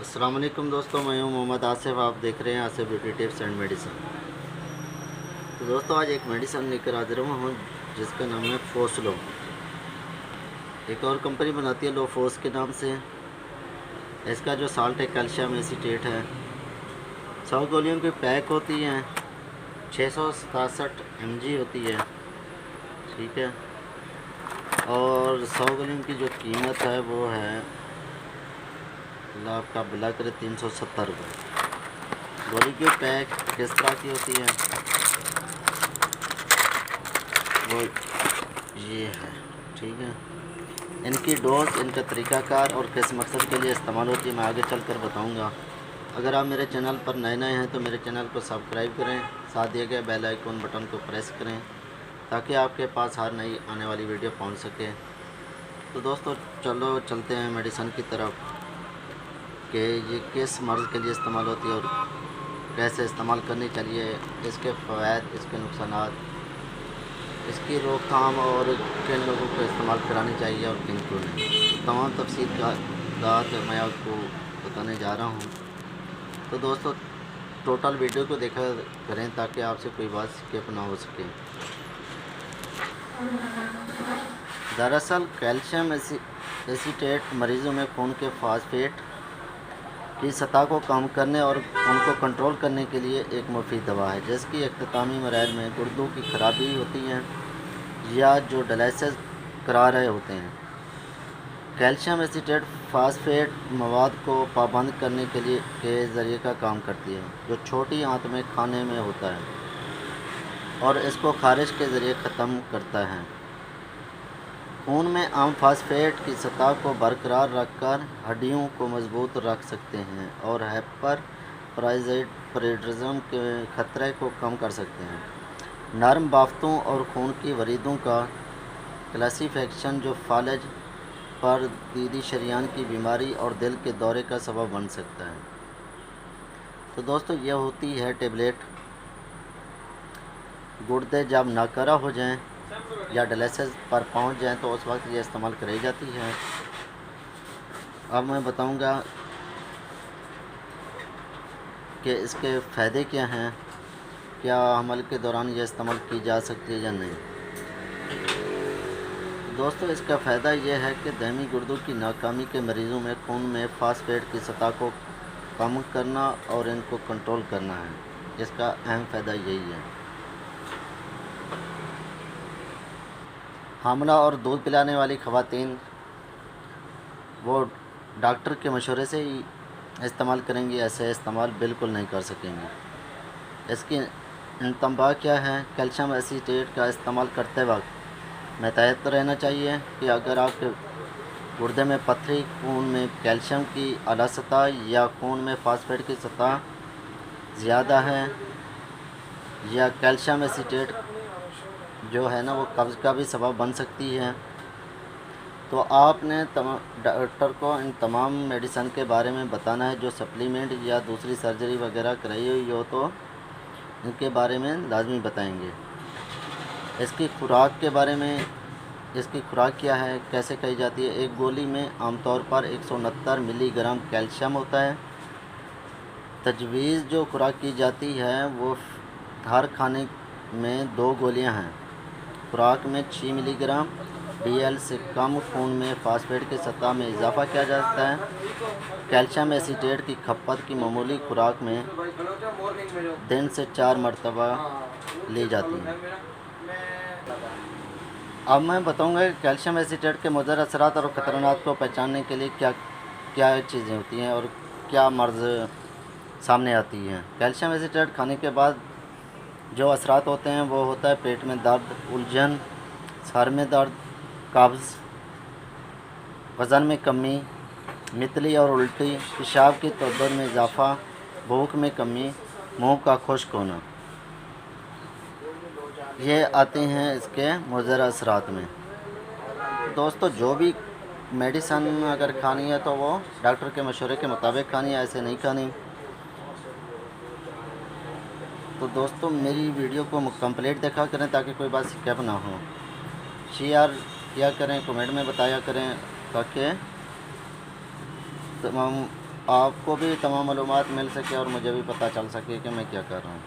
अस्सलाम वालेकुम दोस्तों, मैं हूं मोहम्मद आसिफ। आप देख रहे हैं Asif beauty tips and medicine. तो दोस्तों आज एक मेडिसिन लेकर हाजिर हूं जिसका नाम है फोसलो। एक और कंपनी बनाती है लोफोस के नाम से। इसका जो साल्ट है कैल्शियम एसीटेट है। 100 गोलियों की पैक होती हैं, 667 mg होती है, ठीक है। और 100 गोलियों की जो कीमत है वो है, अल्लाह आपका भला करे, 370 रुपये। गोली की पैक किस तरह की होती है वो ये है, ठीक है। इनकी डोज, इनका तरीक़ाकार और किस मकसद के लिए इस्तेमाल होती है मैं आगे चल कर बताऊँगा। अगर आप मेरे चैनल पर नए हैं तो मेरे चैनल को सब्सक्राइब करें, साथ दिए गए बेल आइकन बटन को प्रेस करें ताकि आपके पास हर नई आने वाली वीडियो पहुंच सके। तो दोस्तों चलो चलते हैं मेडिसिन की तरफ कि ये किस मर्ज़ के लिए इस्तेमाल होती है और कैसे इस्तेमाल करनी चाहिए, इसके फ़वाइद, इसके नुकसानात, इसकी रोकथाम और किन लोगों को इस्तेमाल करानी चाहिए और किन को नहीं। तमाम तफसीलात मैं आपको बताने जा रहा हूँ। तो दोस्तों टोटल वीडियो को देखा करें ताकि आपसे कोई बात स्किप ना हो सके। दरअसल कैल्शियम एसीटेट मरीज़ों में खून के फास्फेट की सतह को कम करने और उनको कंट्रोल करने के लिए एक मुफीद दवा है, जिसकी इख्तितामी मराइल में गुर्दों की खराबी होती है या जो डायलिसिस करा रहे होते हैं। कैल्शियम एसीटेट फास्फेट मवाद को पाबंद करने के ज़रिए का काम करती है, जो छोटी आंत में खाने में होता है और इसको खारिज के ज़रिए ख़त्म करता है। खून में आम फास्फेट की सतह को बरकरार रखकर हड्डियों को मजबूत रख सकते हैं और हाइपरपाराथायरॉयडिज्म के ख़तरे को कम कर सकते हैं। नरम बाफ्तों और खून की वरीदों का क्लासिफिकेशन जो फालज पर दीदी शरियान की बीमारी और दिल के दौरे का सबब बन सकता है। तो दोस्तों यह होती है टेबलेट। गुर्दे जब नाकारा हो जाएं या डायलिसिस पर पहुंच जाएं तो उस वक्त ये इस्तेमाल कराई जाती है। अब मैं बताऊंगा कि इसके फ़ायदे क्या हैं, क्या हमल के दौरान ये इस्तेमाल की जा सकती है या नहीं। दोस्तों इसका फ़ायदा यह है कि दहमी गुर्दों की नाकामी के मरीज़ों में खून में फास्फेट की सतह को कम करना और इनको कंट्रोल करना है। इसका अहम फ़ायदा यही है। हामला और दूध पिलाने वाली ख़वातीन वो डॉक्टर के मशवरे से ही इस्तेमाल करेंगी, ऐसे इस्तेमाल बिल्कुल नहीं कर सकेंगी। इसकी इंतबा क्या है? कैल्शियम एसीटेट का इस्तेमाल करते वक्त मुतय्यद रहना चाहिए कि अगर आपके गुर्दे में पथरी, खून में कैल्शियम की आला सतह या खून में फास्फेट की सतह ज़्यादा है या कैल्शियम एसीटेट जो है ना वो कब्ज़ का भी सबब बन सकती है, तो आपने डॉक्टर को इन तमाम मेडिसिन के बारे में बताना है। जो सप्लीमेंट या दूसरी सर्जरी वगैरह कराई हुई हो तो इनके बारे में लाजमी बताएंगे। इसकी खुराक के बारे में, इसकी खुराक क्या है, कैसे खाई जाती है। एक गोली में आमतौर पर 169 मिलीग्राम कैल्शियम होता है। तजवीज़ जो खुराक की जाती है वो हर खाने में 2 गोलियां हैं। खुराक में 6 मिलीग्राम DL से कम खून में फास्फेट की सतह में इजाफा किया जाता है। कैल्शियम एसीटेट की खपत की मामूली खुराक में दिन से 4 मरतबा ली जाती है। अब मैं बताऊंगा कि कैल्शियम एसीटेट के मुज़र असरात और ख़तरनात को पहचानने के लिए क्या क्या चीज़ें होती हैं और क्या मर्ज़ सामने आती हैं। कैल्शियम एसीटेट खाने के बाद जो असरात होते हैं वो होता है पेट में दर्द, उलझन, सर में दर्द, कब्ज़, वज़न में कमी, मितली और उल्टी, पेशाब की तद्दुर में इजाफ़ा, भूख में कमी, मुंह का खुश्क होना, ये आते हैं इसके मुज़र असरात में। दोस्तों जो भी मेडिसिन अगर खानी है तो वो डॉक्टर के मशवरे के मुताबिक खानी है, ऐसे नहीं खानी। तो दोस्तों मेरी वीडियो को कंप्लीट देखा करें ताकि कोई बात स्किप ना हो। शेयर किया करें, कमेंट में बताया करें ताकि तमाम आपको भी तमाम मालूमात मिल सके और मुझे भी पता चल सके कि मैं क्या कर रहा हूँ।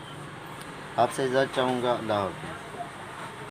आपसे इजाज़त चाहूँगा। अल्लाह हाफ़िज़।